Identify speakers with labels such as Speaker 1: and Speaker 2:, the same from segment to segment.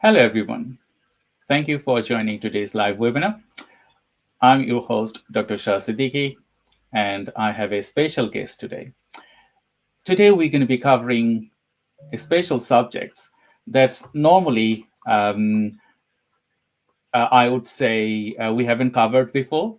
Speaker 1: Hello, everyone. Thank you for joining today's live webinar. I'm your host, Dr. Shah Siddiqui, and I have a special guest today. Today, we're going to be covering a special subject that's normally, I would say, we haven't covered before.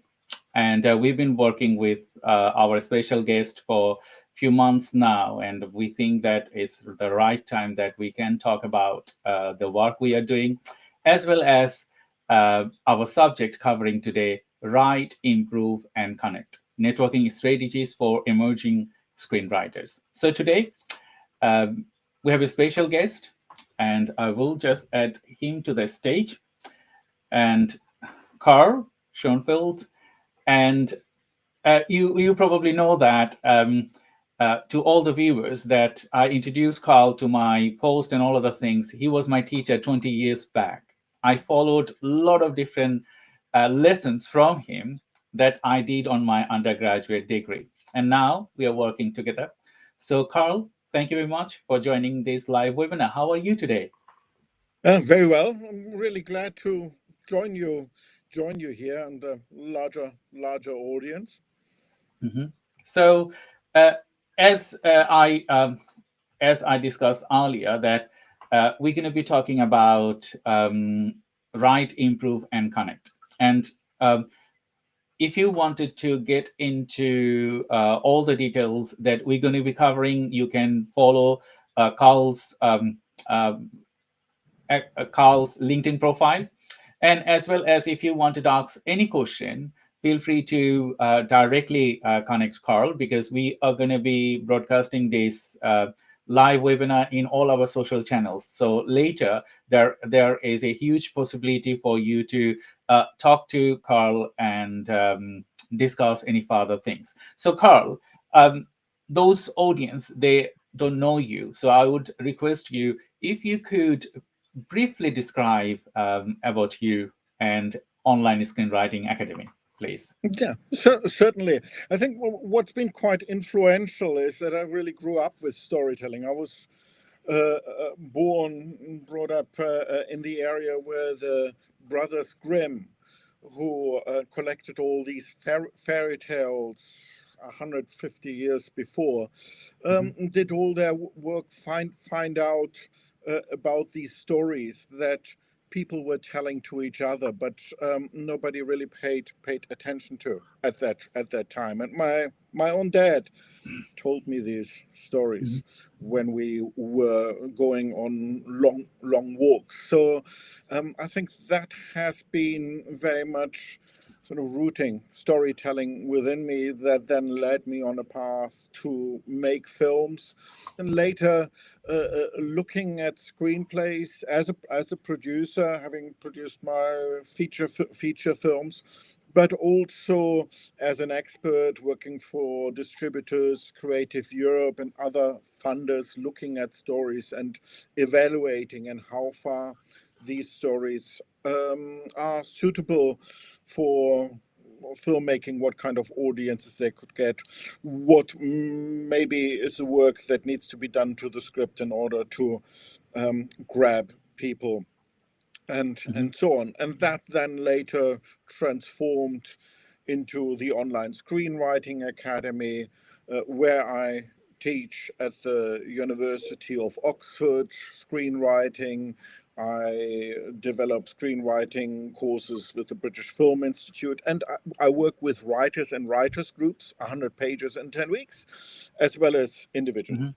Speaker 1: And we've been working with our special guest for a few months now, and we think that it's the right time that we can talk about the work we are doing, as well as our subject covering today: write, improve, and connect networking strategies for emerging screenwriters. So today we have a special guest, and I will just add him to the stage. And Carl Schoenfeld, and you probably know that to all the viewers that I introduced Carl to my post and all other things. He was my teacher 20 years back. I followed a lot of different lessons from him that I did on my undergraduate degree. And now we are working together. So Carl, thank you very much for joining this live webinar. How are you today?
Speaker 2: Very well. I'm really glad to join you here and a larger audience.
Speaker 1: Mm-hmm. So as I discussed earlier, that we're going to be talking about write, improve, and connect. And if you wanted to get into all the details that we're going to be covering, you can follow Carl's LinkedIn profile. And as well as if you wanted to ask any question, feel free to directly connect Carl, because we are going to be broadcasting this live webinar in all our social channels. So later, there is a huge possibility for you to talk to Carl and discuss any further things. So Carl, those audience, they don't know you. So I would request you, if you could briefly describe about you and Online Screenwriting Academy, please.
Speaker 2: Yeah, certainly. I think what's been quite influential is that I really grew up with storytelling. I was brought up in the area where the Brothers Grimm, who collected all these fairy tales 150 years before, did all their work, find out about these stories that people were telling to each other, but nobody really paid attention to at that time. And my own dad told me these stories when we were going on long walks. So I think that has been very much sort of rooting storytelling within me, that then led me on a path to make films, and later looking at screenplays as a producer, having produced my feature films, but also as an expert working for distributors, Creative Europe, and other funders, looking at stories and evaluating and how far these stories are suitable for filmmaking, what kind of audiences they could get, what maybe is the work that needs to be done to the script in order to grab people, and so on. And that then later transformed into the Online Screenwriting Academy, where I teach at the University of Oxford screenwriting. I develop screenwriting courses with the British Film Institute, and I work with writers and writers groups, 100 pages in 10 weeks, as well as individually.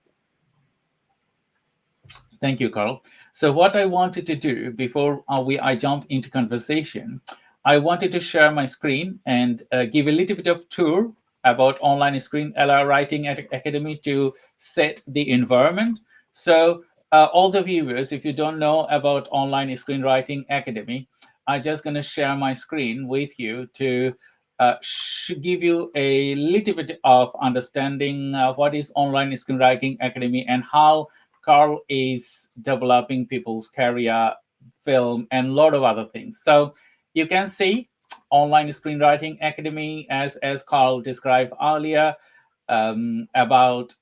Speaker 1: Thank you, Carl. So what I wanted to do before I jump into conversation, I wanted to share my screen and give a little bit of tour about Online Screenwriting Academy to set the environment. So all the viewers, if you don't know about Online Screenwriting Academy, I'm just going to share my screen with you to give you a little bit of understanding what is Online Screenwriting Academy and how Carl is developing people's career, film, and a lot of other things. So you can see Online Screenwriting Academy, as Carl described earlier, about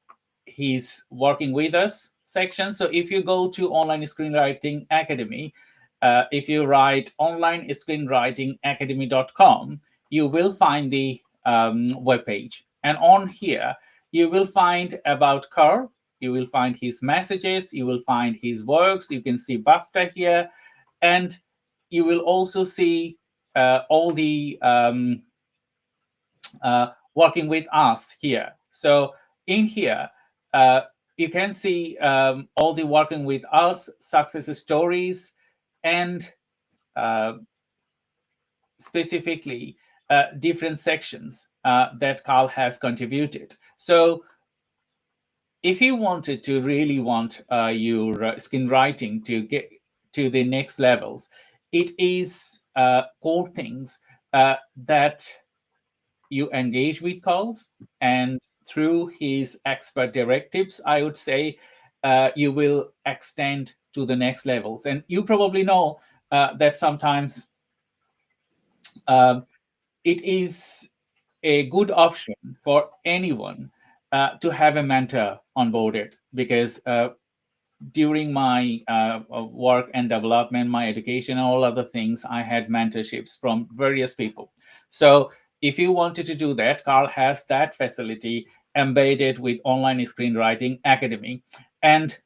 Speaker 1: his working with us section. So if you go to Online Screenwriting Academy, if you write onlinescreenwritingacademy.com, you will find the webpage. And on here, you will find about Carl. You will find his messages. You will find his works. You can see BAFTA here. And you will also see all the working with us here. So in here, you can see all the working with us success stories, and specifically different sections that Carl has contributed. So if you wanted to really want your screenwriting to get to the next levels, it is core things that you engage with Carl's, and through his expert directives, I would say, you will extend to the next levels. And you probably know that sometimes it is a good option for anyone to have a mentor onboarded, because during my work and development, my education, and all other things, I had mentorships from various people. So if you wanted to do that, Carl has that facility embedded with Online Screenwriting Academy, and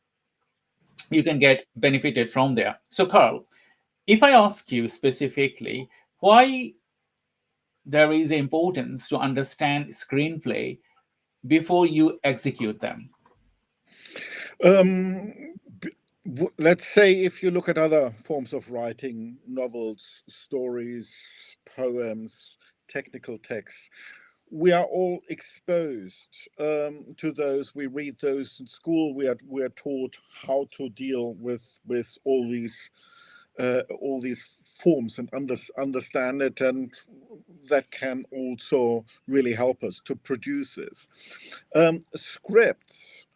Speaker 1: you can get benefited from there. So Carl, if I ask you specifically why there is importance to understand screenplay before you execute them.
Speaker 2: Let's say if you look at other forms of writing, novels, stories, poems, technical texts, we are all exposed to those. We read those in school. We are taught how to deal with all these forms and understand it, and that can also really help us to produce this. Scripts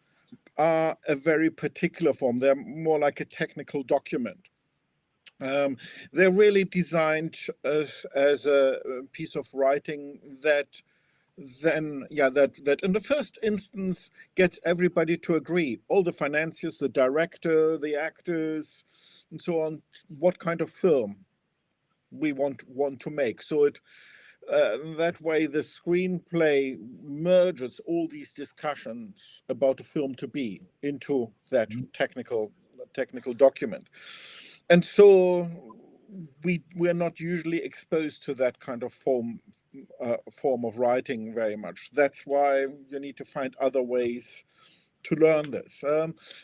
Speaker 2: are a very particular form. They're more like a technical document. They're really designed as a piece of writing that then, that in the first instance gets everybody to agree, all the financiers, the director, the actors, and so on, what kind of film we want to make. So it that way the screenplay merges all these discussions about a film to be into that technical document. And so we're not usually exposed to that kind of form of writing very much. That's why you need to find other ways to learn this.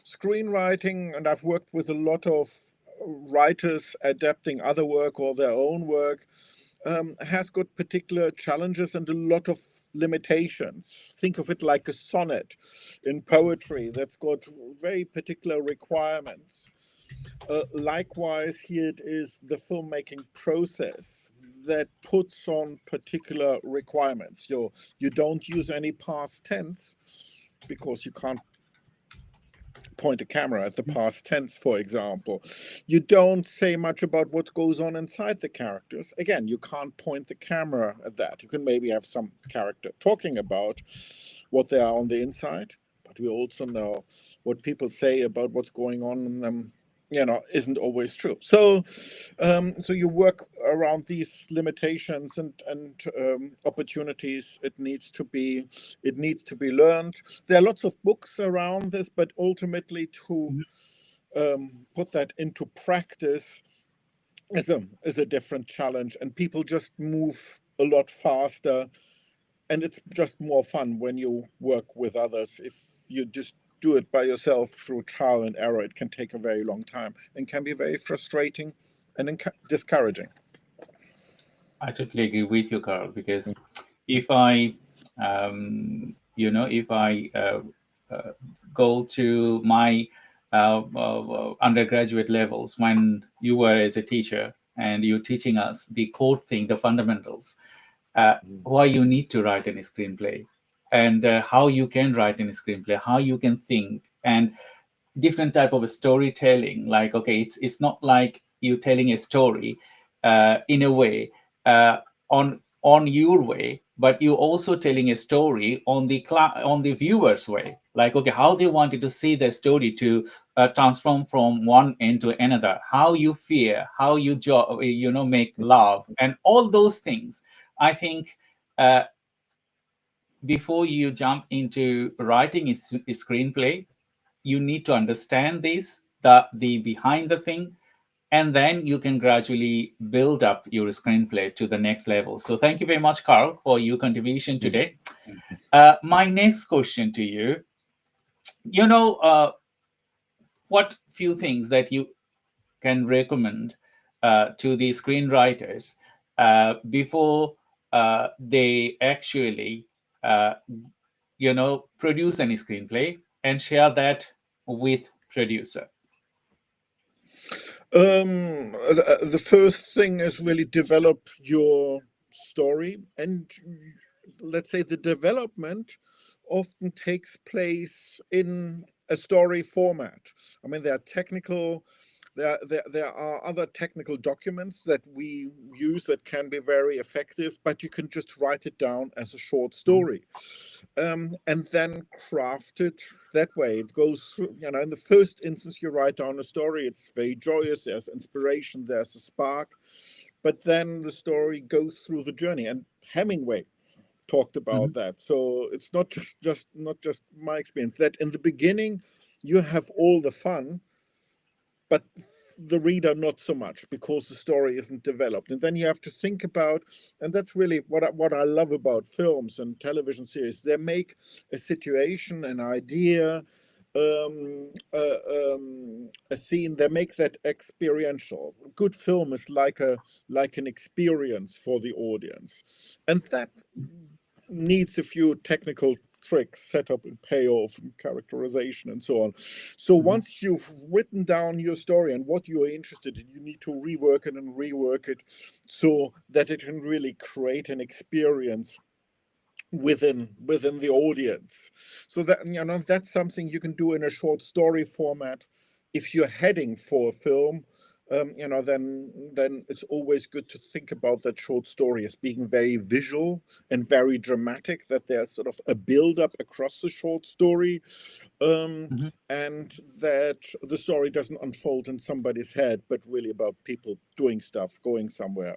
Speaker 2: Screenwriting, and I've worked with a lot of writers adapting other work or their own work, has got particular challenges and a lot of limitations. Think of it like a sonnet in poetry that's got very particular requirements. Likewise, here it is the filmmaking process that puts on particular requirements. You don't use any past tense because you can't point a camera at the past tense, for example. You don't say much about what goes on inside the characters. Again, you can't point the camera at that. You can maybe have some character talking about what they are on the inside, but we also know what people say about what's going on in them, isn't always true. So so you work around these limitations and opportunities. It needs to be learned. There are lots of books around this, but ultimately to put that into practice is a different challenge, and people just move a lot faster, and it's just more fun when you work with others. If you just do it by yourself through trial and error, it can take a very long time and can be very frustrating and discouraging.
Speaker 1: I totally agree with you, Carl, because if I, go to my undergraduate levels, when you were as a teacher and you're teaching us the core thing, the fundamentals, why you need to write a screenplay, and how you can write in a screenplay, how you can think, and different type of storytelling. Like, okay, it's not like you telling a story in a way on on your way, but you're also telling a story on the viewer's way. Like, okay, how they wanted to see the story to transform from one end to another, how you fear, how you make love, and all those things. I think before you jump into writing a screenplay, you need to understand the behind the thing, and then you can gradually build up your screenplay to the next level. So thank you very much, Carl, for your contribution today. My next question to you, what few things that you can recommend to the screenwriters before they actually produce any screenplay and share that with producer?
Speaker 2: The first thing is really develop your story, and let's say the development often takes place in a story format. I mean, there are other technical documents that we use that can be very effective, but you can just write it down as a short story, and then craft it that way. It goes through, in the first instance, you write down a story, it's very joyous, there's inspiration, there's a spark, but then the story goes through the journey. And Hemingway talked about that. So it's not just my experience, that in the beginning you have all the fun, but the reader not so much, because the story isn't developed. And then you have to think about, and that's really what I love about films and television series. They make a situation, an idea, a scene, they make that experiential. A good film is like an experience for the audience, and that needs a few technical tricks, setup and payoff and characterization and so on. So once you've written down your story and what you are interested in, you need to rework it so that it can really create an experience within the audience. So that, that's something you can do in a short story format. If you're heading for a film, then it's always good to think about that short story as being very visual and very dramatic, that there's sort of a build-up across the short story, and that the story doesn't unfold in somebody's head, but really about people doing stuff, going somewhere,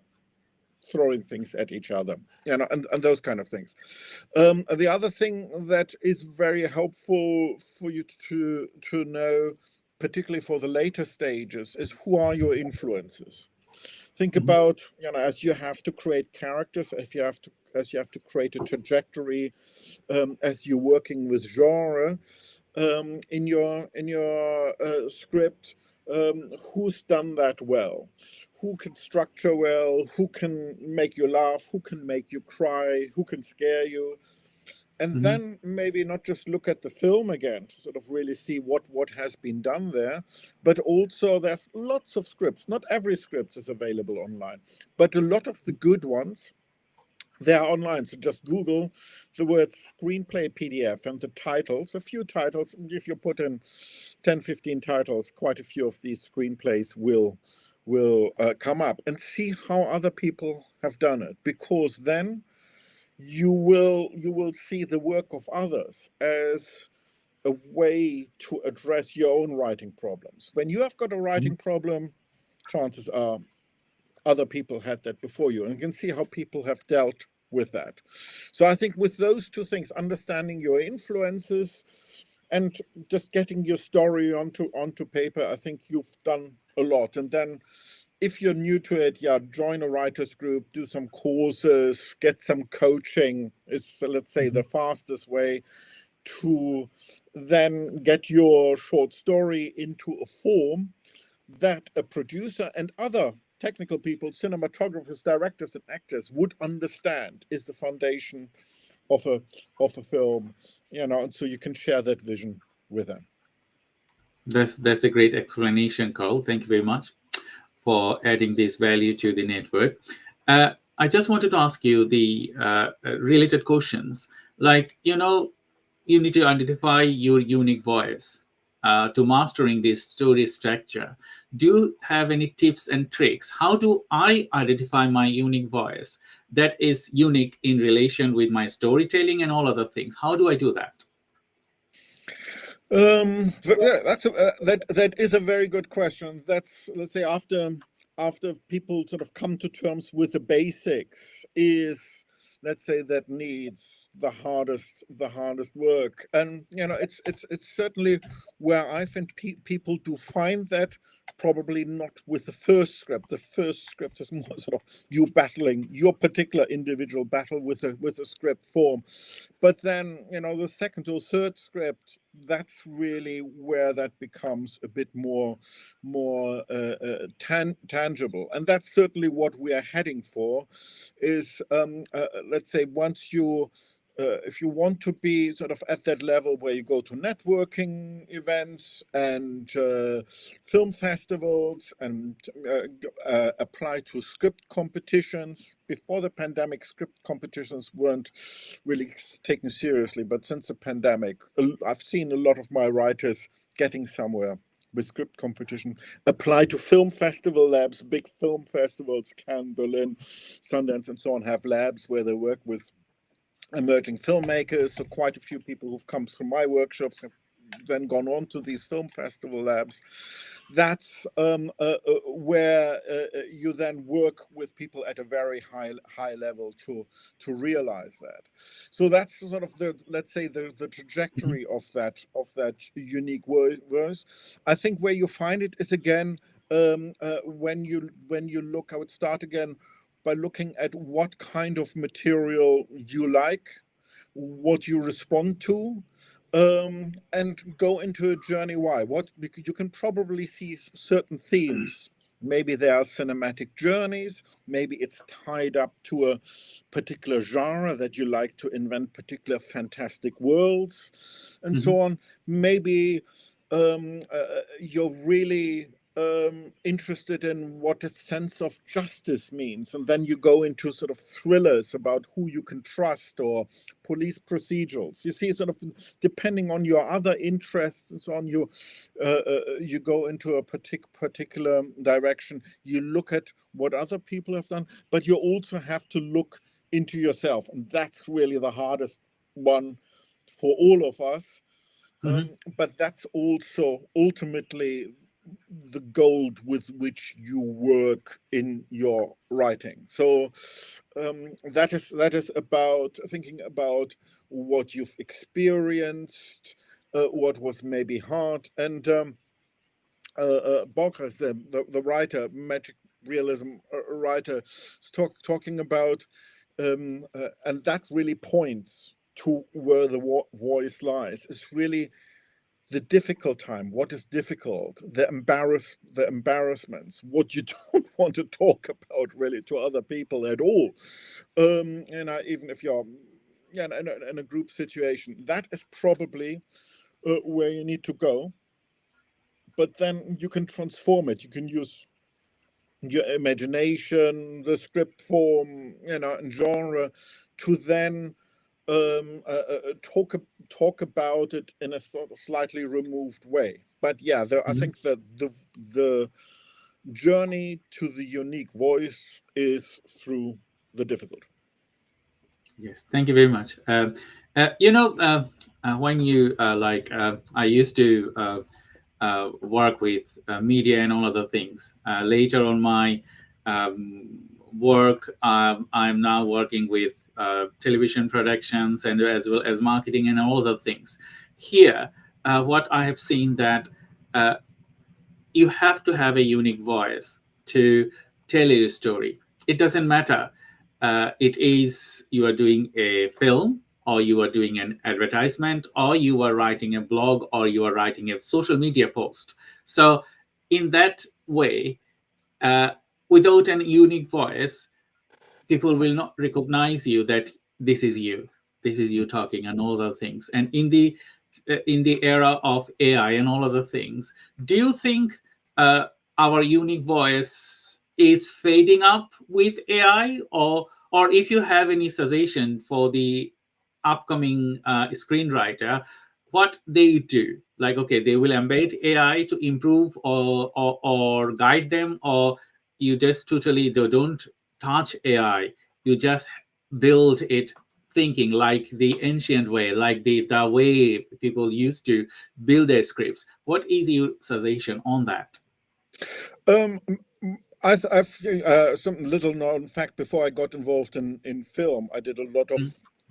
Speaker 2: throwing things at each other, and those kind of things. The other thing that is very helpful for you to know, particularly for the later stages, is who are your influences. Think about, as you have to create characters, as you have to create a trajectory, as you're working with genre in your script. Who's done that well? Who can structure well? Who can make you laugh? Who can make you cry? Who can scare you? And then maybe not just look at the film again to sort of really see what has been done there, but also there's lots of scripts. Not every script is available online, but a lot of the good ones, they are online. So just Google the word screenplay PDF and the titles, a few titles. And if you put in 10, 15 titles, quite a few of these screenplays will come up, and see how other people have done it, because then you will see the work of others as a way to address your own writing problems. When you have got a writing problem, chances are other people had that before you, and you can see how people have dealt with that. So I think with those two things, understanding your influences and just getting your story onto paper, I think you've done a lot. And then if you're new to it, join a writers group, do some courses, get some coaching is, let's say, the fastest way to then get your short story into a form that a producer and other technical people, cinematographers, directors, and actors would understand is the foundation of a film, and so you can share that vision with them.
Speaker 1: That's a great explanation, Carl. Thank you very much for adding this value to the network. I just wanted to ask you the related questions. Like, you need to identify your unique voice. to mastering this story structure. Do you have any tips and tricks? How do I identify my unique voice that is unique in relation with my storytelling and all other things? How do I do that?
Speaker 2: That is a very good question. That's, let's say, after people sort of come to terms with the basics, is, let's say, that needs the hardest work. And it's certainly where I think people do find that, probably not with the first script. The first script is more sort of you battling your particular individual battle with a script form. But then, the second or third script, that's really where that becomes a bit more tangible. And that's certainly what we are heading for, is, let's say, once you, if you want to be sort of at that level where you go to networking events and film festivals and apply to script competitions. Before the pandemic, script competitions weren't really taken seriously, but since the pandemic, I've seen a lot of my writers getting somewhere with script competition, apply to film festival labs. Big film festivals, Cannes, Berlin, Sundance, and so on, have labs where they work with emerging filmmakers. So quite a few people who've come through my workshops have then gone on to these film festival labs. That's where you then work with people at a very high level to realize that. So that's sort of the, let's say, the trajectory of that unique voice. I think where you find it is, again, when you look, I would start again by looking at what kind of material you like, what you respond to, and go into a journey why. Because you can probably see certain themes. Maybe there are cinematic journeys, maybe it's tied up to a particular genre that you like to invent particular fantastic worlds, and so on. Maybe you're really interested in what a sense of justice means, and then you go into sort of thrillers about who you can trust, or police procedurals. You see, sort of depending on your other interests and so on, you go into a particular direction. You look at what other people have done, but you also have to look into yourself, and that's really the hardest one for all of us. But that's also ultimately the gold with which you work in your writing. So that is about thinking about what you've experienced, what was maybe hard. And Borges, the writer, magic realism writer, is talking about, and that really points to where the voice lies, is really the difficult time. What is difficult? The embarrassments. What you don't want to talk about really to other people at all. Even if you're in a group situation, that is probably where you need to go. But then you can transform it. You can use your imagination, the script form, and genre to then talk about it in a sort of slightly removed way. But yeah, I think that the journey to the unique voice is through the difficult.
Speaker 1: Yes, thank you very much. When you I used to work with media and all other things. Later on my work, I'm now working with television productions and as well as marketing and all other things. Here, what I have seen that you have to have a unique voice to tell your story. It doesn't matter. It is you are doing a film, or you are doing an advertisement, or you are writing a blog, or you are writing a social media post. So in that way, without a unique voice, people will not recognize you that this is you talking and all other things. And in the era of AI and all other things, do you think our unique voice is fading up with AI, or if you have any suggestion for the upcoming screenwriter, what they do. Like, okay, they will embed AI to improve or guide them, or you just totally don't touch AI. You just build it thinking like the ancient way, like the way people used to build their scripts. What is your suggestion on that?
Speaker 2: Um, I've some little known fact. Before I got involved in film, I did a lot of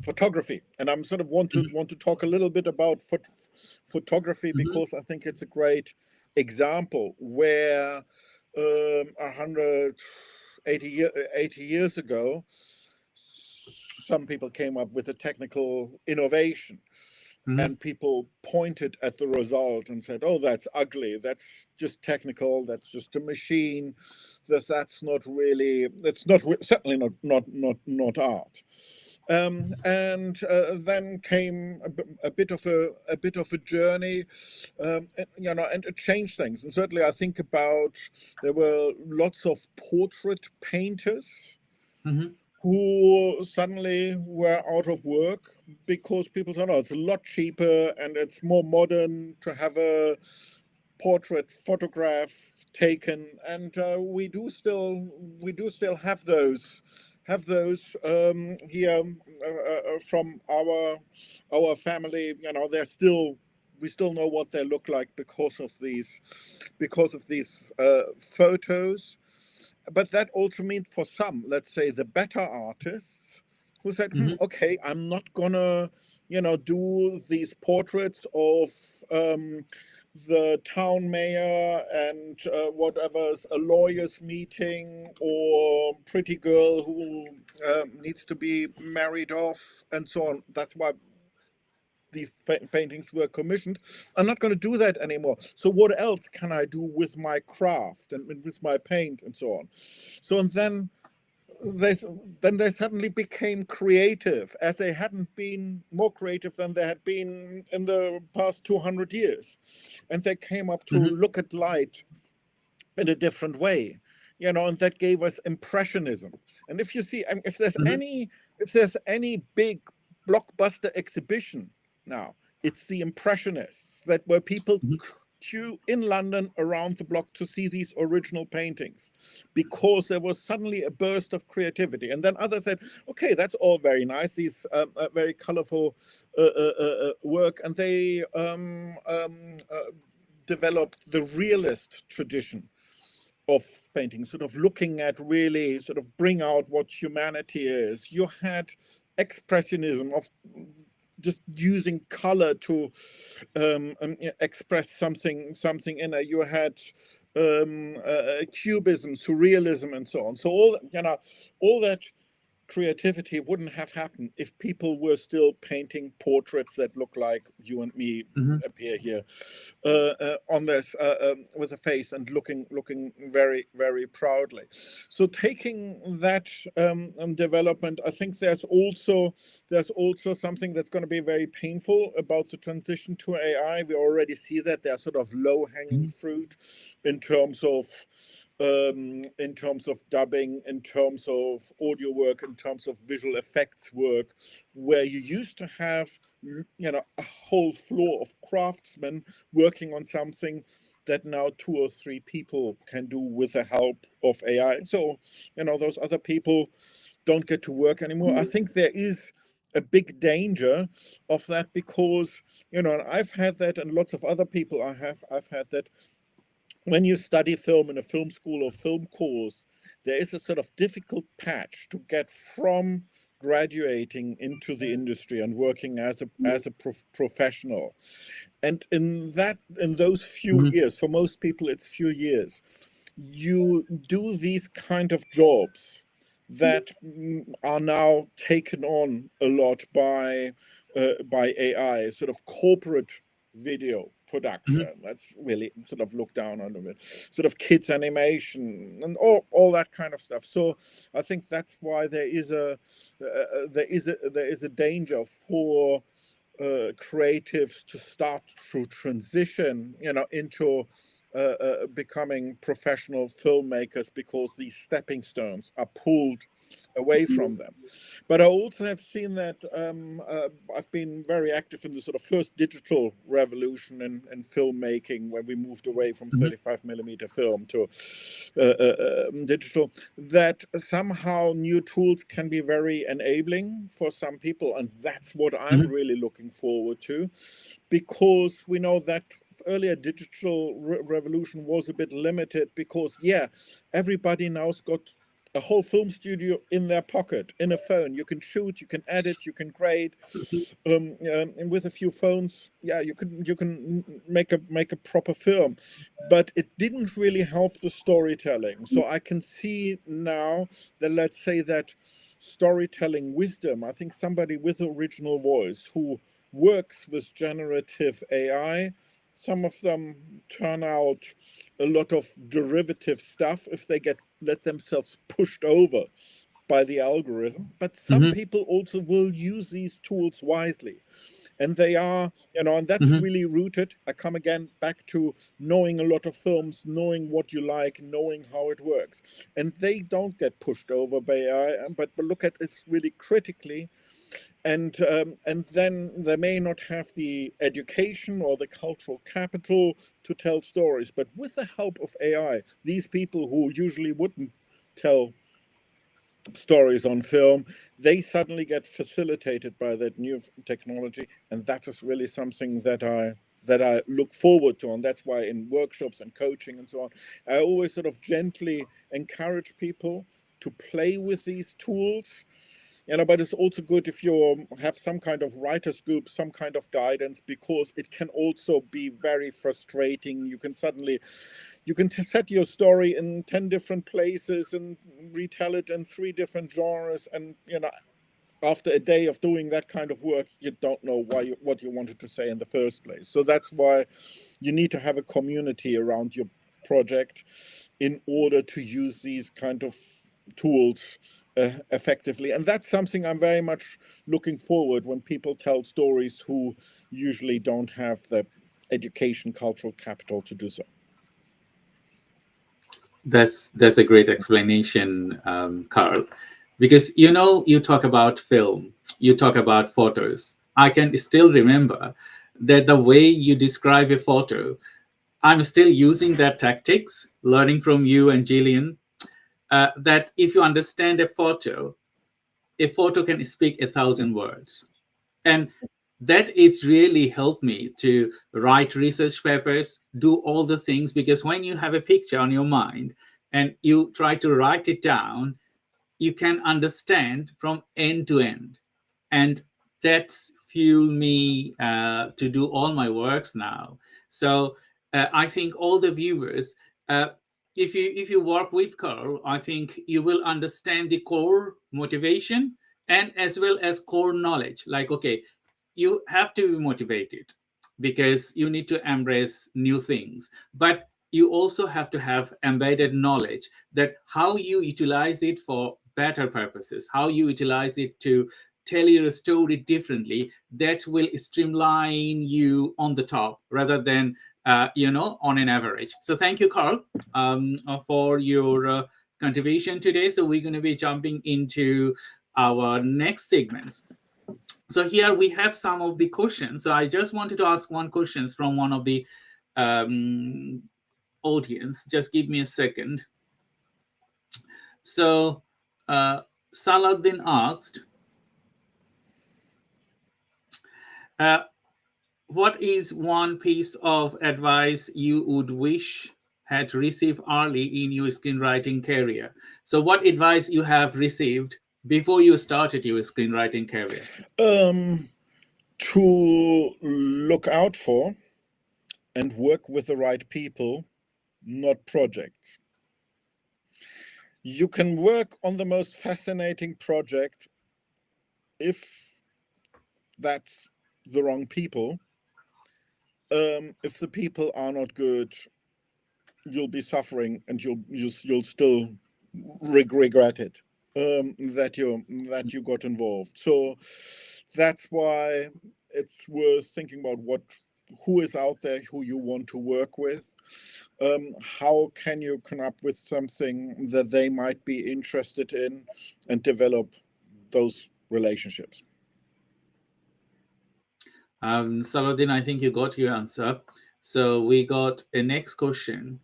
Speaker 2: photography, and I'm sort of want to talk a little bit about photography, because I think it's a great example where 180 years ago, some people came up with a technical innovation. And people pointed at the result and said, "Oh, that's ugly. That's just technical. That's just a machine. That's not really. That's not certainly not art." And then came a bit of a journey, and it changed things. And certainly, I think about, there were lots of portrait painters who suddenly were out of work, because people said, "Oh, it's a lot cheaper and it's more modern to have a portrait photograph taken." And we do still have those here from our family. We still know what they look like because of these photos. But that also means, for some, let's say the better artists, who said, okay, I'm not gonna, do these portraits of the town mayor and whatever's a lawyer's meeting, or pretty girl who needs to be married off, and so on. That's why these paintings were commissioned. I'm not going to do that anymore. So what else can I do with my craft and with my paint and so on? So, and then they suddenly became creative, as they hadn't been more creative than they had been in the past 200 years. And they came up to look at light in a different way, and that gave us Impressionism. And if you see, if there's any big blockbuster exhibition now, it's the Impressionists, that where people queue in London around the block to see these original paintings, because there was suddenly a burst of creativity. And then others said, okay, that's all very nice, these very colorful work. And they developed the realist tradition of painting, sort of looking at, really sort of bring out what humanity is. You had Expressionism, of just using color to express something inner. You had Cubism, Surrealism, and so on. So all that creativity wouldn't have happened if people were still painting portraits that look like you and me appear here on this with a face and looking very, very proudly. So taking that development, I think there's also something that's going to be very painful about the transition to AI. We already see that there's sort of low-hanging fruit in terms of dubbing, in terms of audio work, in terms of visual effects work, where you used to have, a whole floor of craftsmen working on something that now 2 or 3 people can do with the help of AI. So, those other people don't get to work anymore. I think there is a big danger of that, because, and I've had that, and lots of other people I've had that. When you study film in a film school or film course, there is a sort of difficult patch to get from graduating into the industry and working as a professional. And in those few years, for most people it's few years, you do these kind of jobs that are now taken on a lot by AI, sort of corporate video production. That's really sort of looked down on it, sort of kids animation and all that kind of stuff. So I think that's why there is a danger for creatives to start to transition, into becoming professional filmmakers, because these stepping stones are pulled away from them. But I also have seen that I've been very active in the sort of first digital revolution in filmmaking, when we moved away from 35mm film to digital, that somehow new tools can be very enabling for some people. And that's what I'm really looking forward to, because we know that earlier digital revolution was a bit limited, because everybody now's got a whole film studio in their pocket, in a phone. You can shoot, you can edit, you can grade, and with a few phones, you can make a proper film. But it didn't really help the storytelling. So I can see now that, let's say, that storytelling wisdom, I think somebody with original voice who works with generative AI, some of them turn out a lot of derivative stuff if they let themselves pushed over by the algorithm. But some people also will use these tools wisely. And they are, and that's really rooted. I come again back to knowing a lot of films, knowing what you like, knowing how it works. And they don't get pushed over by AI, but look at it really critically. And then they may not have the education or the cultural capital to tell stories. But with the help of AI, these people who usually wouldn't tell stories on film, they suddenly get facilitated by that new technology. And that is really something that I look forward to. And that's why in workshops and coaching and so on, I always sort of gently encourage people to play with these tools. But it's also good if you have some kind of writers group, some kind of guidance, because it can also be very frustrating. You can set your story in 10 different places and retell it in 3 different genres. And, after a day of doing that kind of work, you don't know what you wanted to say in the first place. So that's why you need to have a community around your project in order to use these kind of tools effectively. And that's something I'm very much looking forward when people tell stories who usually don't have the education, cultural capital to do so.
Speaker 1: That's a great explanation, Carl, because you talk about film, you talk about photos. I can still remember that the way you describe a photo, I'm still using that tactics, learning from you and Jillian. That if you understand a photo can speak 1,000 words. And that is really helped me to write research papers, do all the things, because when you have a picture on your mind and you try to write it down, you can understand from end to end. And that's fueled me to do all my works now. So I think all the viewers, if you work with Carl, I think you will understand the core motivation and as well as core knowledge. Like, okay, you have to be motivated because you need to embrace new things, but you also have to have embedded knowledge that how you utilize it for better purposes, how you utilize it to tell your story differently, that will streamline you on the top rather than on an average. So thank you, Carl, for your contribution today. So we're going to be jumping into our next segments. So here we have some of the questions. So I just wanted to ask one question from one of the audience. Just give me a second. So Saladdin asked, what is one piece of advice you would wish had received early in your screenwriting career? So what advice you have received before you started your screenwriting career?
Speaker 2: To look out for and work with the right people, not projects. You can work on the most fascinating project if that's the wrong people. If the people are not good, you'll be suffering and you'll still regret it, that you got involved. So that's why it's worth thinking about who is out there who you want to work with. How can you come up with something that they might be interested in and develop those relationships?
Speaker 1: Saladin, I think you got your answer. So we got a next question.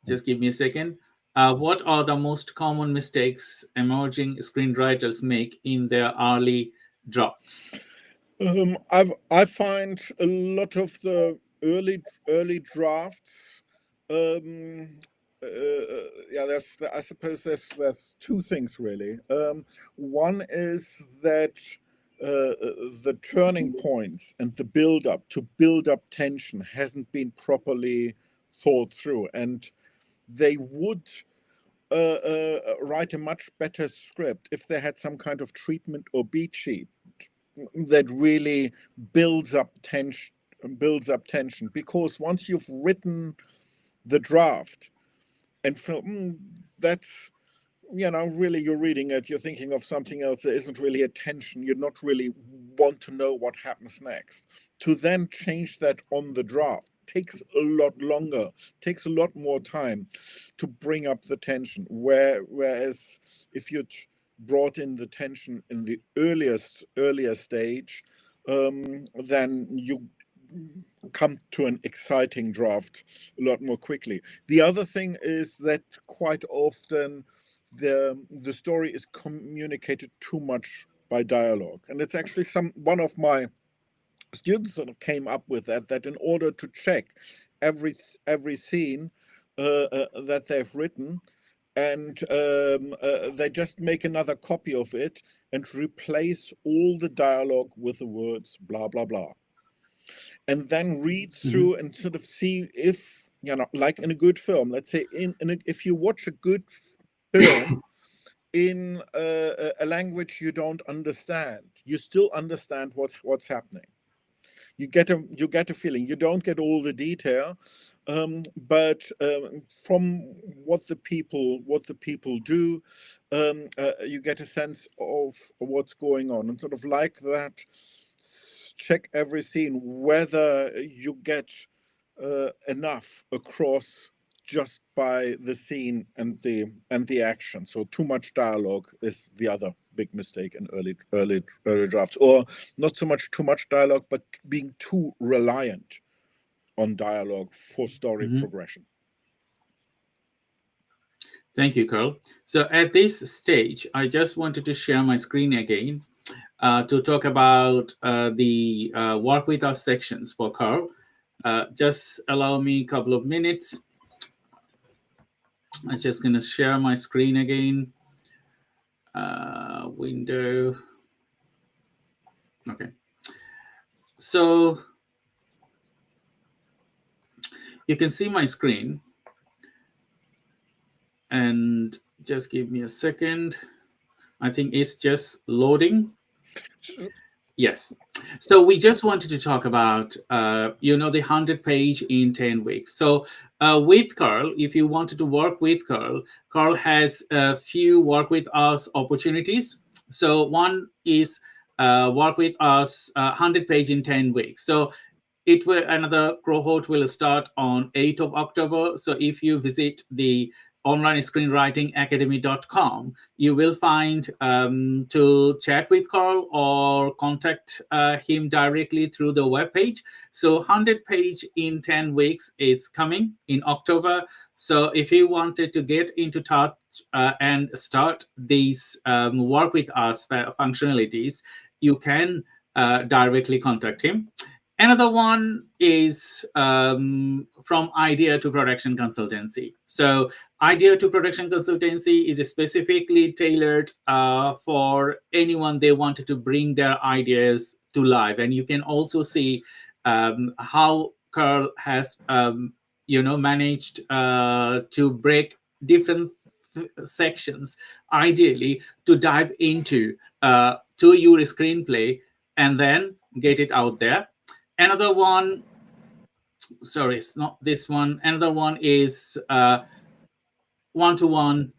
Speaker 1: Just give me a second. What are the most common mistakes emerging screenwriters make in their early drafts?
Speaker 2: I find a lot of the early drafts. Yeah, I suppose there's two things really. One is that the turning points and the build up tension hasn't been properly thought through, and they would write a much better script if they had some kind of treatment or beat sheet that really builds up tension. Because once you've written the draft and that's, really you're reading it, you're thinking of something else, there isn't really a tension, you're not really want to know what happens next. To then change that on the draft takes a lot longer, takes a lot more time to bring up the tension. Whereas if you'd brought in the tension in the earlier stage, then you come to an exciting draft a lot more quickly. The other thing is that quite often the story is communicated too much by dialogue, and it's actually one of my students sort of came up with that in order to check every scene that they've written, and they just make another copy of it and replace all the dialogue with the words blah blah blah, and then read through and sort of see if, like in a good film, let's say if you watch a good film in a language you don't understand, you still understand what's happening. You get a feeling. You don't get all the detail, but from what the people do, you get a sense of what's going on, and sort of like that. Check every scene whether you get enough across just by the scene and the action. So too much dialogue is the other big mistake in early drafts, or not so much too much dialogue, but being too reliant on dialogue for story progression.
Speaker 1: Thank you, Carl. So at this stage, I just wanted to share my screen again to talk about the work with us sections for Carl. Just allow me a couple of minutes. I'm just going to share my screen again. Window. Okay. So you can see my screen. And just give me a second. I think it's just loading. Yes. So we just wanted to talk about, the 100-page in 10 weeks. So with Carl, if you wanted to work with Carl, Carl has a few work with us opportunities. So one is work with us 100-page in 10 weeks. So another cohort will start on 8th of October. So if you visit the online screenwritingacademy.com, you will find to chat with Carl or contact him directly through the webpage. So 100-page in 10 weeks is coming in October. So if you wanted to get into touch and start these work with us functionalities, you can directly contact him. Another one is from Idea to Production Consultancy. So Idea to Production Consultancy is specifically tailored for anyone they wanted to bring their ideas to life. And you can also see how Carl has, managed to break different sections, ideally, to dive into to your screenplay and then get it out there. Another one, sorry, it's not this one. Another one is one-to-one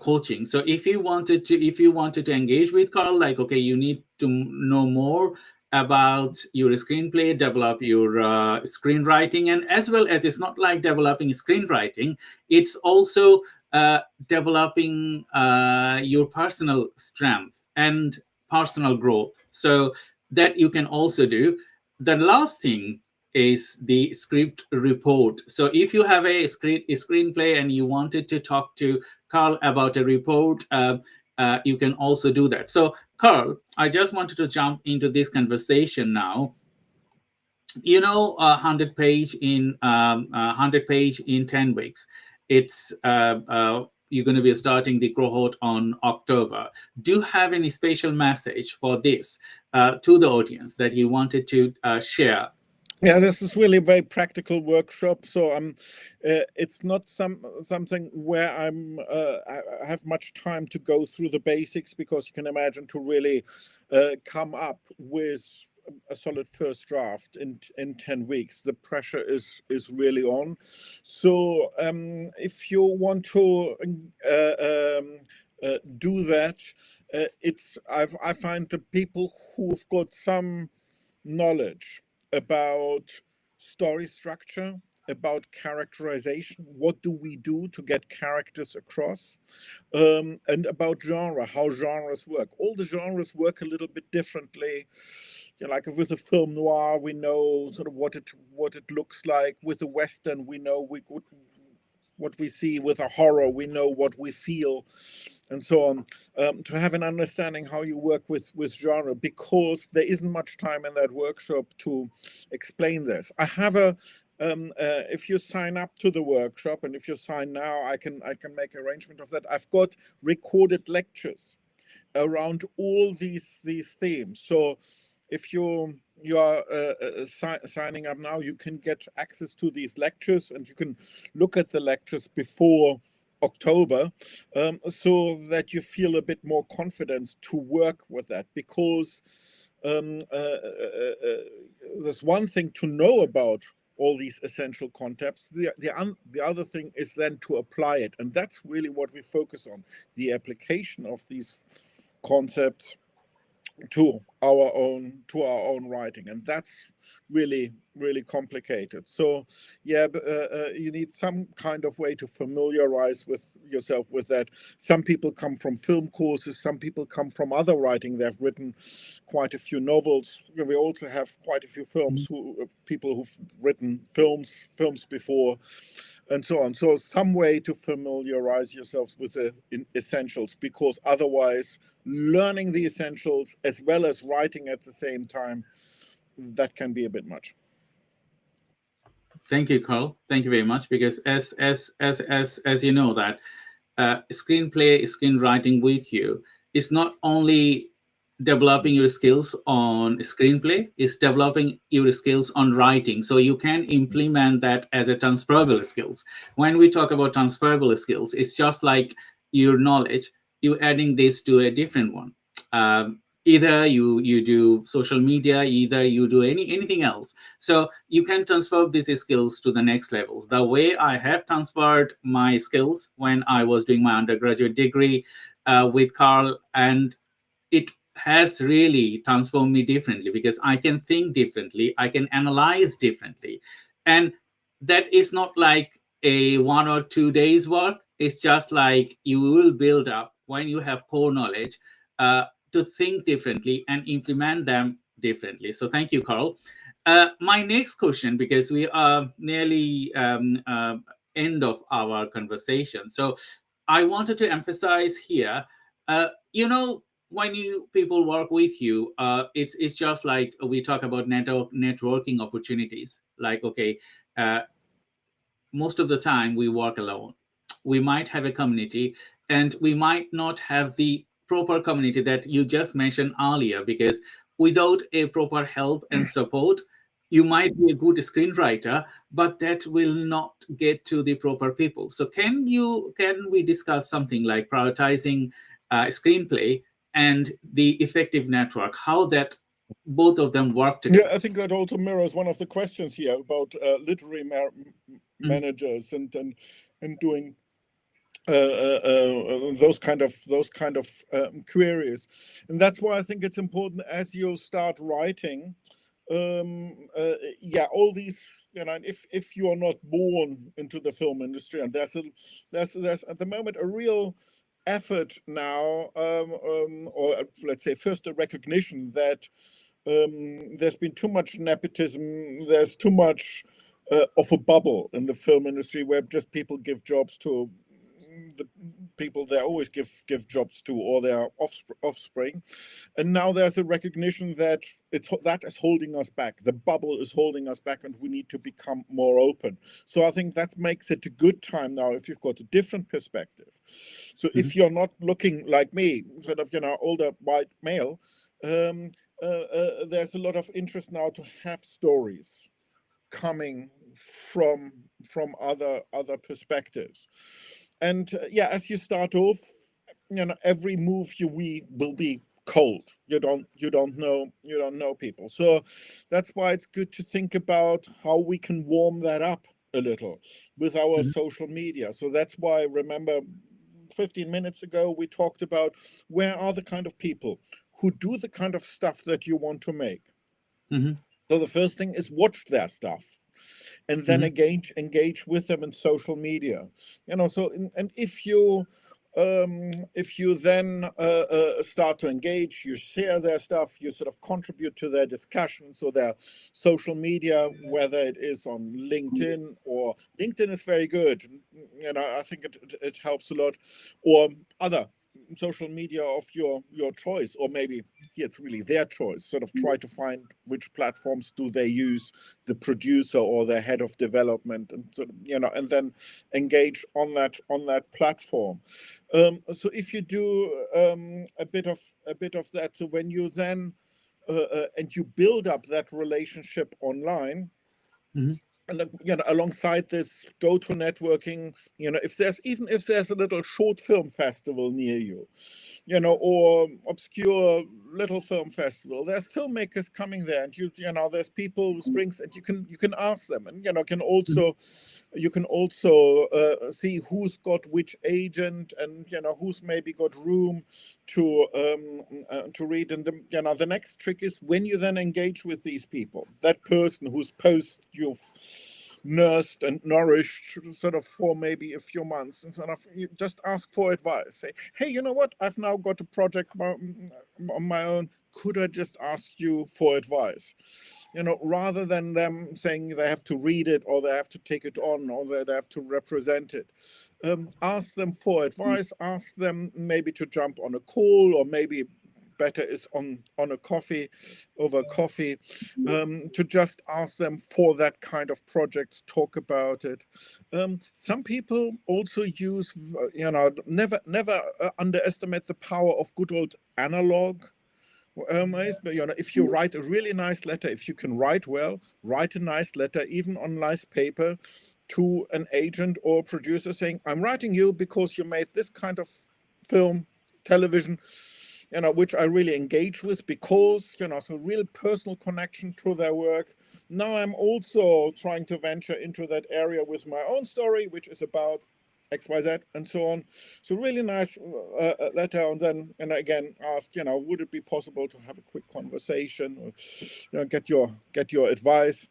Speaker 1: coaching. So if you wanted to engage with Carl, like, okay, you need to know more about your screenplay, develop your screenwriting, and as well as, it's not like developing screenwriting, it's also developing your personal strength and personal growth. So that you can also do. The last thing is the script report. So if you have a screenplay and you wanted to talk to Carl about a report, you can also do that. So Carl, I just wanted to jump into this conversation now. 100 page in 10 weeks. It's you're going to be starting the cohort on October. Do you have any special message for this to the audience that you wanted to share?
Speaker 2: Yeah, this is really a very practical workshop. So it's not something where I have much time to go through the basics, because you can imagine, to really come up with a solid first draft in 10 weeks, the pressure is really on. So if you want to do that, I find the people who've got some knowledge about story structure, about characterization, what do we do to get characters across, and about genre, how genres work. All the genres work a little bit differently. Like with a film noir, we know sort of what it looks like. With a Western, we know what we see. With a horror, we know what we feel, and so on. To have an understanding how you work with genre, because there isn't much time in that workshop to explain this. I have if you sign up to the workshop, and if you sign now, I can make arrangement of that. I've got recorded lectures around all these themes. So if you are signing up now, you can get access to these lectures, and you can look at the lectures before October, so that you feel a bit more confidence to work with that. Because there's one thing to know about all these essential concepts. The other thing is then to apply it, and that's really what we focus on: the application of these concepts to our own writing, and that's really complicated. So yeah, you need some kind of way to familiarize yourself with that. Some people come from film courses, some people come from other writing. They've written quite a few novels. We also have quite a few people who've written films before, and so on. So some way to familiarize yourselves with the essentials, because otherwise learning the essentials as well as writing at the same time, that can be a bit much.
Speaker 1: Thank you, Carl. Thank you very much. Because as you know, that screenwriting with you is not only developing your skills on screenplay, is developing your skills on writing. So you can implement that as a transferable skills. When we talk about transferable skills, it's just like your knowledge, you're adding this to a different one. Either you do social media, either you do anything else. So you can transfer these skills to the next levels. The way I have transferred my skills when I was doing my undergraduate degree with Carl, and it has really transformed me differently, because I can think differently, I can analyze differently. And that is not like a 1 or 2 days work. It's just like you will build up, when you have core knowledge, to think differently and implement them differently. So thank you, Carl. My next question, because we are nearly end of our conversation, so I wanted to emphasize here, when people work with you, it's just like we talk about networking opportunities. Like, okay, most of the time we work alone. We might have a community, and we might not have the proper community that you just mentioned earlier, because without a proper help and support, you might be a good screenwriter, but that will not get to the proper people. So can we discuss something like prioritizing screenplay and the effective network, how that both of them work together?
Speaker 2: Yeah, I think that also mirrors one of the questions here about literary managers and doing those kind of queries. And that's why I think it's important as you start writing, all these, and if you are not born into the film industry, and there's at the moment a real effort now, or let's say first a recognition that there's been too much nepotism, there's too much of a bubble in the film industry where just people give jobs to the people they always give jobs to, or their offspring. And now there's a recognition that that is holding us back. The bubble is holding us back, and we need to become more open. So I think that makes it a good time now if you've got a different perspective. So if you're not looking like me, sort of, older white male, there's a lot of interest now to have stories coming from other perspectives. And as you start off, every move we will be cold. You don't know people. So that's why it's good to think about how we can warm that up a little with our social media. So that's why, remember, 15 minutes ago we talked about where are the kind of people who do the kind of stuff that you want to make. So the first thing is watch their stuff, and then engage with them in social media. So and if you then start to engage, you share their stuff, you sort of contribute to their discussion. So their social media, whether it is on LinkedIn, or LinkedIn is very good, I think it helps a lot, or other social media of your choice, or maybe it's really their choice. Sort of try to find which platforms do they use, the producer or the head of development, and sort of, and then engage on that platform. So if you do a bit of that, so when you then and you build up that relationship online. And alongside this, go to networking. If there's a little short film festival near you, or obscure little film festival, there's filmmakers coming there, and there's people with strings, and you can ask them, and you can also see who's got which agent, and who's maybe got room to read. And the next trick is when you then engage with these people, that person whose post you've nursed and nourished sort of for maybe a few months, and sort of you just ask for advice. Say, hey, you know what? I've now got a project on my own. Could I just ask you for advice? Rather than them saying they have to read it, or they have to take it on, or they have to represent it. Ask them for advice, ask them maybe to jump on a call, or maybe better is on a coffee, over coffee, to just ask them for that kind of project, talk about it. Some people also use, never underestimate the power of good old analog. If you write a really nice letter, if you can write well, write a nice letter, even on nice paper, to an agent or producer saying, I'm writing you because you made this kind of film, television, which I really engage with, because, so real personal connection to their work. Now I'm also trying to venture into that area with my own story, which is about XYZ and so on. So really nice letter, and again ask, would it be possible to have a quick conversation, or get your advice.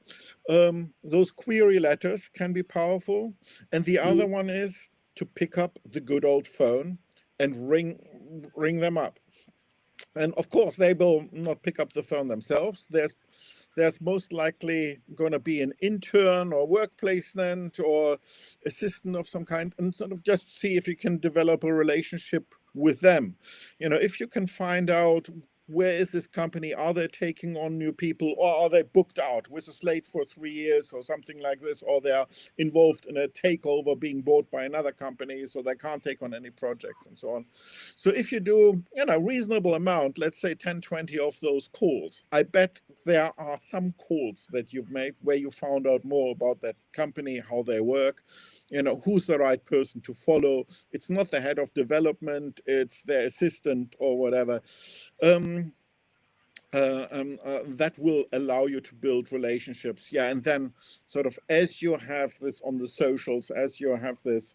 Speaker 2: Those query letters can be powerful. And the other one is to pick up the good old phone and ring them up. And of course, they will not pick up the phone themselves. There's most likely going to be an intern or work placement or assistant of some kind, and sort of just see if you can develop a relationship with them. If you can find out, where is this company? Are they taking on new people, or are they booked out with a slate for 3 years or something like this? Or they're involved in a takeover, being bought by another company, so they can't take on any projects and so on. So if you do, reasonable amount, let's say 10, 20 of those calls, I bet there are some calls that you've made where you found out more about that company, how they work, who's the right person to follow. It's not the head of development, it's their assistant or whatever. That will allow you to build relationships. And then sort of as you have this on the socials, as you have this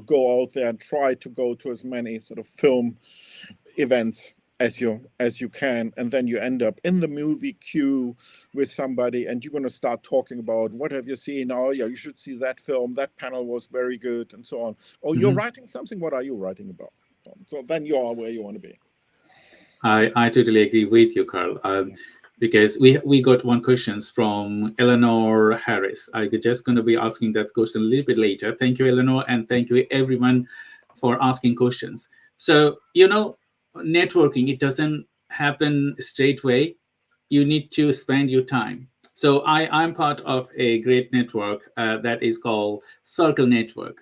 Speaker 2: go out there and try to go to as many sort of film events as you can, and then you end up in the movie queue with somebody, and you're going to start talking about, what have you seen? Oh yeah, you should see that film, that panel was very good, and so on. Oh, you're writing something, what are you writing about? So then you are where you want to be.
Speaker 1: I totally agree with you, Carl. Because we got one questions from Eleanor Harris. I'm just going to be asking that question a little bit later. Thank you, Eleanor, and thank you everyone for asking questions. So, networking, it doesn't happen straight away. You need to spend your time. So I'm part of a great network that is called Circle Network.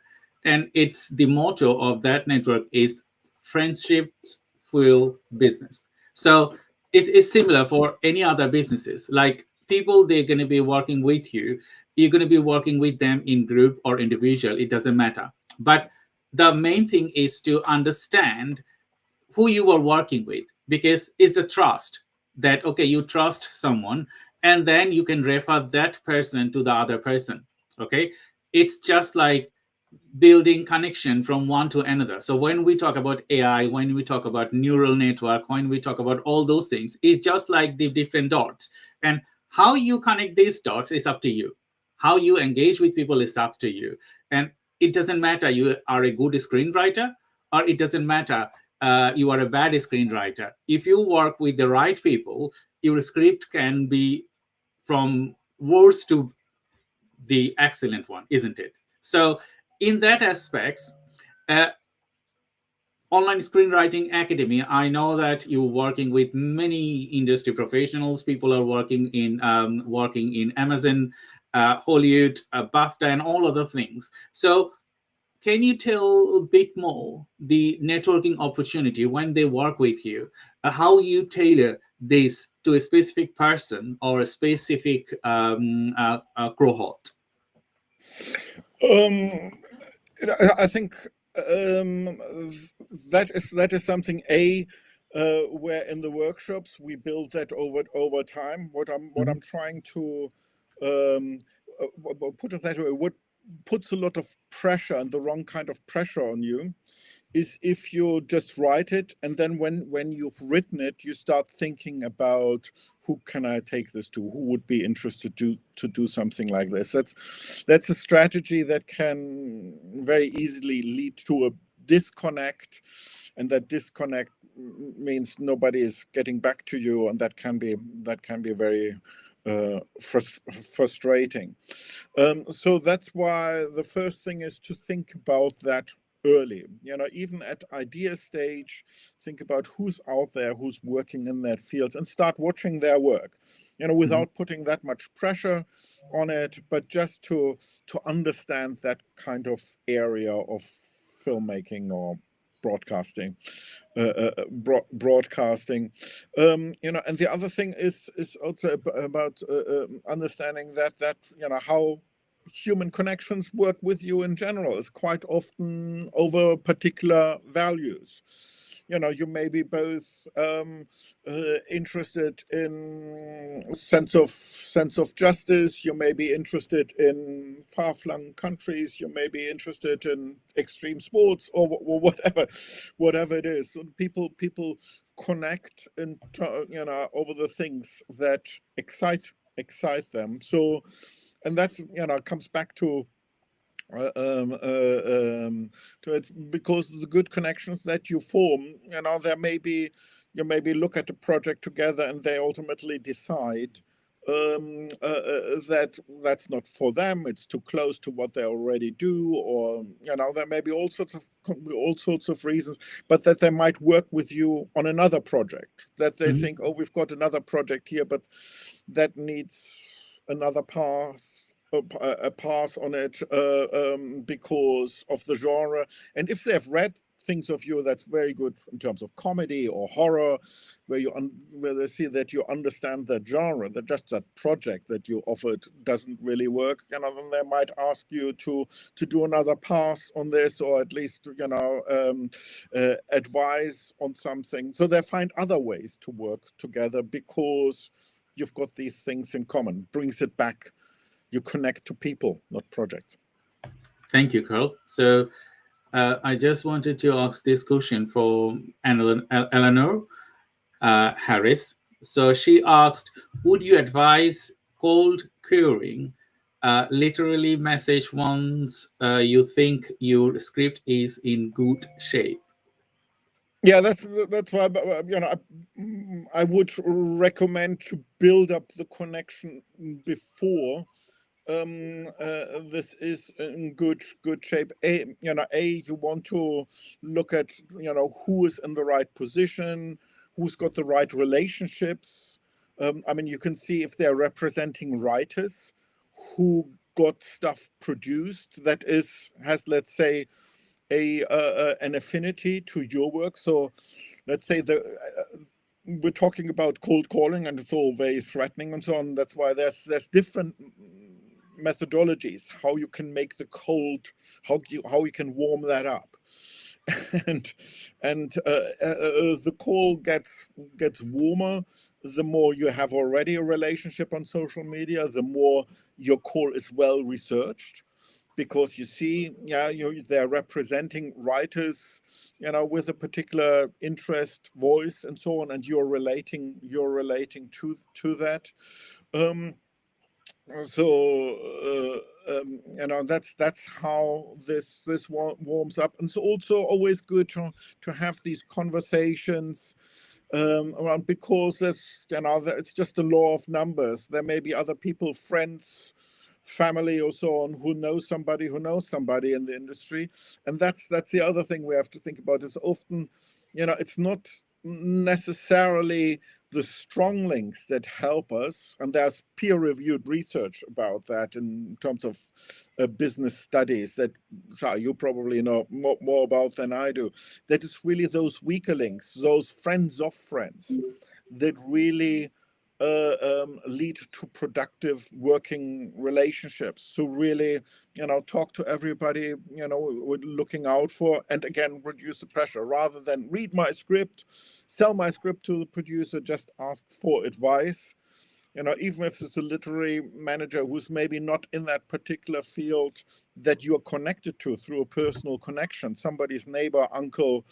Speaker 1: And it's the motto of that network is friendships fuel business. So it's similar for any other businesses. Like people, they're going to be working with you. You're going to be working with them in group or individual. It doesn't matter. But the main thing is to understand who you are working with, because it's the trust that, okay, you trust someone and then you can refer that person to the other person. Okay. It's just like building connection from one to another. So when we talk about AI, when we talk about neural network, when we talk about all those things, it's just like the different dots. And how you connect these dots is up to you. How you engage with people is up to you. And it doesn't matter you are a good screenwriter, or it doesn't matter you are a bad screenwriter. If you work with the right people, your script can be from worse to the excellent one, isn't it? So in that aspects, Online Screenwriting Academy, I know that you're working with many industry professionals. People are working in Amazon, Hollywood, BAFTA, and all other things. So can you tell a bit more the networking opportunity when they work with you, how you tailor this to a specific person or a specific cohort?
Speaker 2: I think that is something where in the workshops we build that over time. What I'm trying to put it that way, what puts a lot of pressure, and the wrong kind of pressure on you, is if you just write it and then when you've written it, you start thinking about, who can I take this to? Who would be interested to do something like this? That's a strategy that can very easily lead to a disconnect, and that disconnect means nobody is getting back to you, and that can be very frustrating. So that's why the first thing is to think about that early. Even at idea stage, think about who's out there, who's working in that field, and start watching their work, without putting that much pressure on it, but just to understand that kind of area of filmmaking or broadcasting. And the other thing is also about understanding that how human connections work with you in general is quite often over particular values. You may be both interested in sense of justice. You may be interested in far-flung countries. You may be interested in extreme sports or whatever it is. So people connect over the things that excite them. So, and that's comes back to it, because the good connections that you form, there may be, you maybe look at a project together and they ultimately decide that that's not for them, it's too close to what they already do, or there may be all sorts of reasons, but that they might work with you on another project, that they think, oh, we've got another project here, but that needs another a pass on it because of the genre. And if they've read things of you that's very good in terms of comedy or horror, where they see that you understand that genre, that just that project that you offered doesn't really work, then they might ask you to do another pass on this, or at least advise on something. So they find other ways to work together because you've got these things in common. Brings it back. You connect to people, not projects.
Speaker 1: Thank you, Carl. So I just wanted to ask this question for Eleanor Harris. So she asked, would you advise cold querying? Literally message once you think your script is in good shape.
Speaker 2: Yeah, that's why, I would recommend to build up the connection before this is in good shape. You want to look at who is in the right position, who's got the right relationships. I mean, you can see if they're representing writers who got stuff produced that has, let's say, an affinity to your work. So let's say we're talking about cold calling, and it's all very threatening and so on. That's why there's different methodologies how you can make the cold, how you can warm that up. and the call gets warmer the more you have already a relationship on social media, the more your call is well researched, because you see, they're representing writers, with a particular interest, voice, and so on, and you're relating to that. That's how this warms up. And it's also always good to have these conversations around, because it's just a law of numbers. There may be other people, friends, family, or so on, who knows somebody in the industry. And that's the other thing we have to think about, is often, it's not necessarily the strong links that help us, and there's peer-reviewed research about that in terms of business studies that you probably know more about than I do. That is really those weaker links, those friends of friends, that really lead to productive working relationships. So really, talk to everybody, we're looking out for, and again, reduce the pressure. Rather than read my script, sell my script to the producer, just ask for advice. Even if it's a literary manager who's maybe not in that particular field that you're connected to through a personal connection, somebody's neighbor, uncle,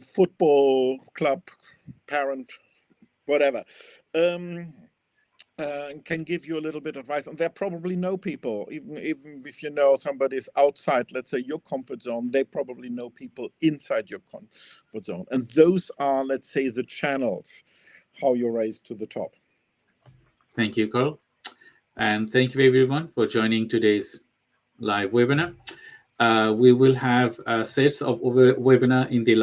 Speaker 2: football club, parent, whatever, can give you a little bit of advice. And they probably know people, even if somebody's outside, let's say, your comfort zone, they probably know people inside your comfort zone. And those are, let's say, the channels how you raise to the top.
Speaker 1: Thank you, Carl. And thank you, everyone, for joining today's live webinar. We will have sets of webinar in the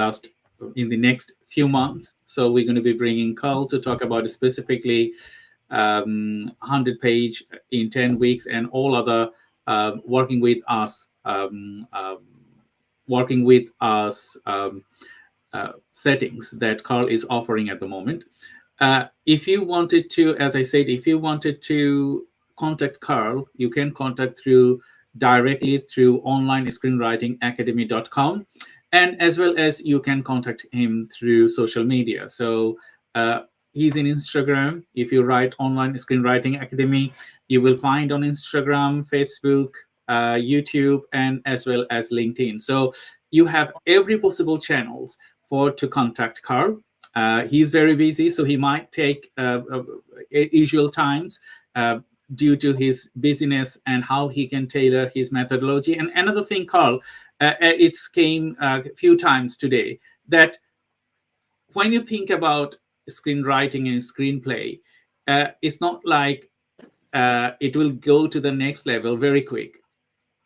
Speaker 1: next few months. So we're going to be bringing Carl to talk about specifically 100-page in 10 weeks and all other working with us settings that Carl is offering at the moment. If you wanted to, as I said, if you wanted to contact Carl, you can contact directly through onlinescreenwritingacademy.com, and as well as you can contact him through social media. So he's in Instagram. If you write Online Screenwriting Academy, you will find on Instagram, Facebook, YouTube, and as well as LinkedIn. So you have every possible channels to contact Carl. He's very busy, so he might take usual times due to his busyness and how he can tailor his methodology. And another thing, Carl, it's came a few times today, that when you think about screenwriting and screenplay, it's not like it will go to the next level very quick.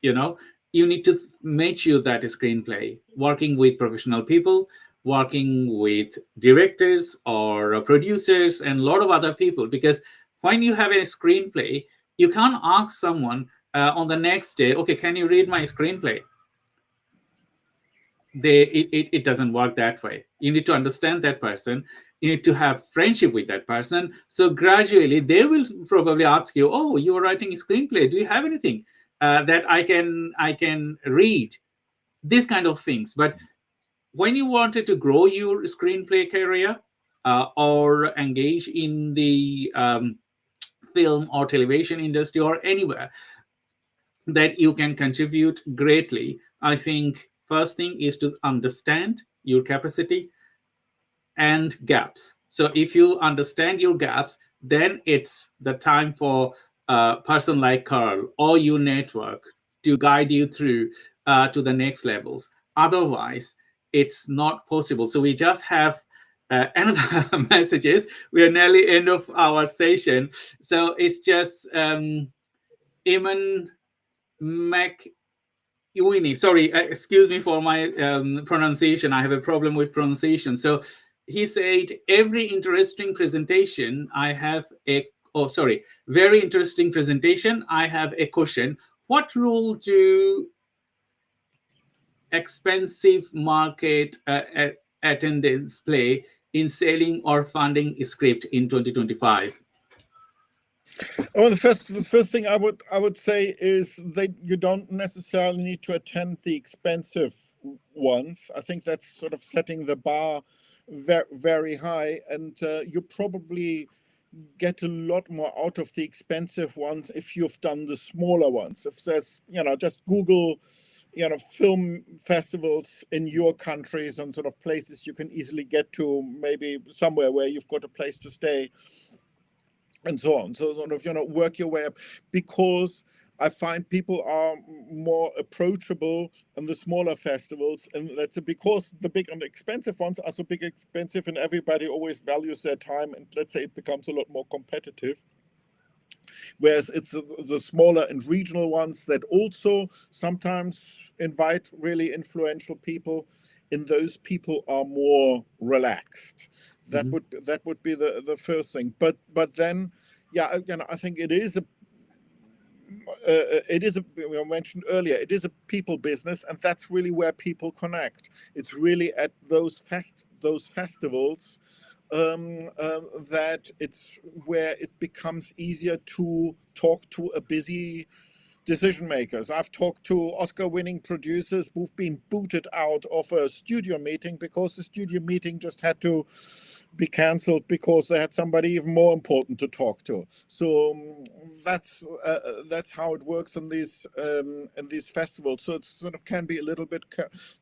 Speaker 1: You need to mature that screenplay, working with professional people, working with directors or producers and a lot of other people, because when you have a screenplay, you can't ask someone on the next day, okay, can you read my screenplay? It doesn't work that way. You need to understand that person. You need to have friendship with that person. So gradually they will probably ask you, oh, you're writing a screenplay, do you have anything that I can read? These kind of things. But when you wanted to grow your screenplay career or engage in the film or television industry or anywhere that you can contribute greatly, I think First thing is to understand your capacity and gaps. So if you understand your gaps, then it's the time for a person like Carl or your network to guide you through to the next levels. Otherwise, it's not possible. So we just have another messages. We are nearly end of our session. So it's just Eamon sorry, excuse me for my pronunciation. I have a problem with pronunciation. So he said, every interesting presentation, I have a, oh, sorry, very interesting presentation. I have a question. What role do expensive market attendance play in selling or funding a script in 2025?
Speaker 2: Well, the first thing I would say is that you don't necessarily need to attend the expensive ones. I think that's sort of setting the bar very high, and you probably get a lot more out of the expensive ones if you've done the smaller ones. If there's, just Google, film festivals in your countries and sort of places you can easily get to, maybe somewhere where you've got a place to stay, and so on. So sort of, work your way up, because I find people are more approachable in the smaller festivals, and that's because the big and expensive ones are so big, expensive, and everybody always values their time, and let's say it becomes a lot more competitive. Whereas it's the smaller and regional ones that also sometimes invite really influential people, and those people are more relaxed. That would be the first thing. But then, yeah, again, I think it is a we mentioned earlier, it is a people business, and that's really where people connect. It's really at those festivals that it's where it becomes easier to talk to a busy decision makers. I've talked to Oscar-winning producers who've been booted out of a studio meeting because the studio meeting just had to be cancelled because they had somebody even more important to talk to. So that's how it works in these festivals. So it sort of can be a little bit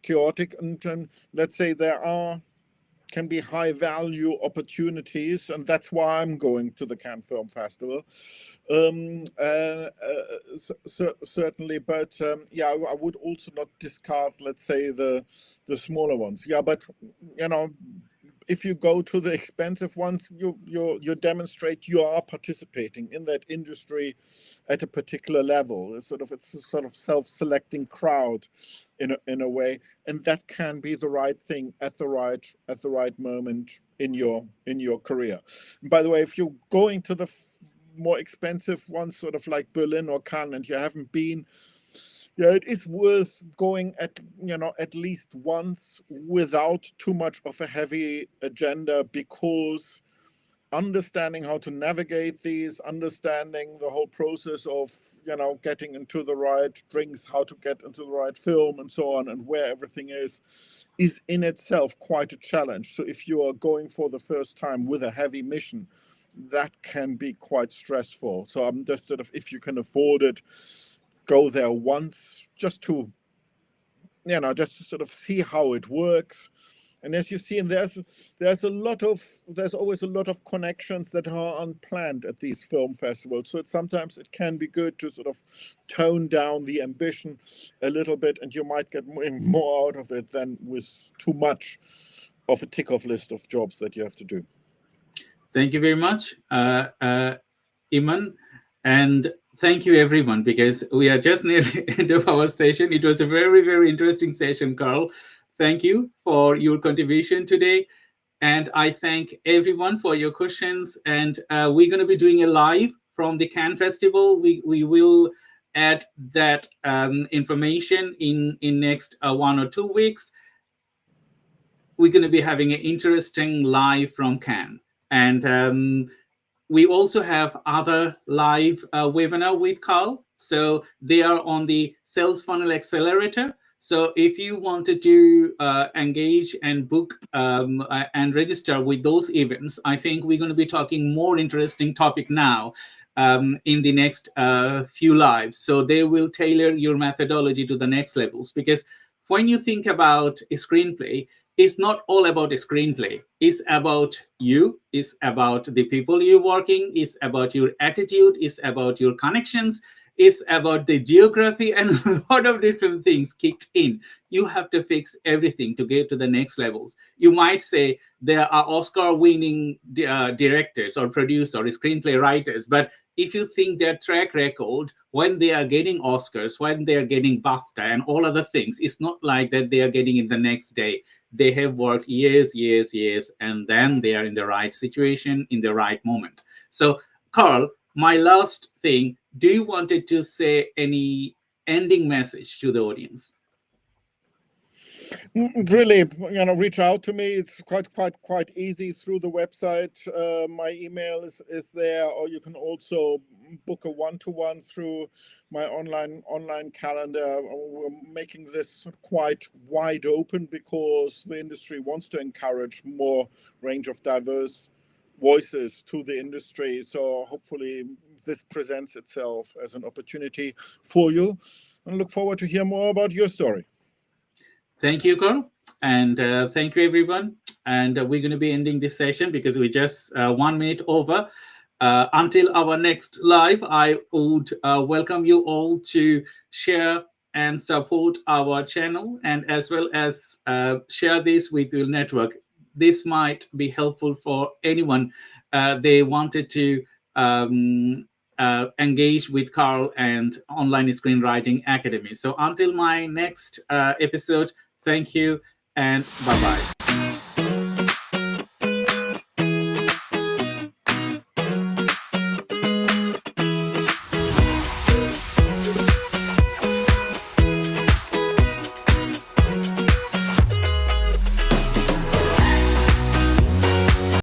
Speaker 2: chaotic, and let's say there can be high value opportunities, and that's why I'm going to the Cannes Film Festival. Certainly, but yeah, I would also not discard, let's say, the smaller ones. Yeah, but if you go to the expensive ones, you demonstrate you are participating in that industry at a particular level. It's a sort of self-selecting crowd in a way, and that can be the right thing at the right moment in your career. And by the way, if you're going to the more expensive ones, sort of like Berlin or Cannes, and you haven't been, yeah, it is worth going at least once without too much of a heavy agenda, because understanding how to navigate these, understanding the whole process of getting into the right drinks, how to get into the right film, and so on, and where everything is in itself quite a challenge. So if you are going for the first time with a heavy mission, that can be quite stressful. So I'm just sort of, if you can afford it, go there once, just to sort of see how it works. And as you see, and there's always a lot of connections that are unplanned at these film festivals. So sometimes it can be good to sort of tone down the ambition a little bit, and you might get more out of it than with too much of a tick-off list of jobs that you have to do.
Speaker 1: Thank you very much, Eamon, and thank you everyone, because we are just near the end of our session. It was a very, very interesting session, Carl. Thank you for your contribution today. And I thank everyone for your questions. And we're going to be doing a live from the Cannes Festival. We will add that information in next 1 or 2 weeks. We're going to be having an interesting live from Cannes. And we also have other live webinar with Carl. So they are on the Sales Funnel Accelerator. So if you wanted to engage and book and register with those events, I think we're going to be talking more interesting topic now in the next few lives. So they will tailor your methodology to the next levels, because when you think about a screenplay, it's not all about a screenplay. It's about you. It's about the people you're working. It's about your attitude. It's about your connections. It's about the geography and a lot of different things kicked in. You have to fix everything to get to the next levels. You might say there are Oscar-winning directors or producers or screenplay writers, but if you think their track record when they are getting Oscars, when they are getting BAFTA and all other things, it's not like that they are getting it the next day. They have worked years, and then they are in the right situation, in the right moment. So, Carl, my last thing, do you wanted to say any ending message to the audience?
Speaker 2: Really, reach out to me. It's quite easy through the website. My email is there, or you can also book a one-to-one through my online calendar. We're making this quite wide open because the industry wants to encourage more range of diverse voices to the industry. So hopefully this presents itself as an opportunity for you, and look forward to hear more about your story.
Speaker 1: Thank you, Carl. And thank you, everyone. And we're going to be ending this session because we just 1 minute over. Until our next live, I would welcome you all to share and support our channel, and as well as share this with your network. This might be helpful for anyone they wanted to engage with Carl and Online Screenwriting Academy. So until my next episode, thank you and bye-bye.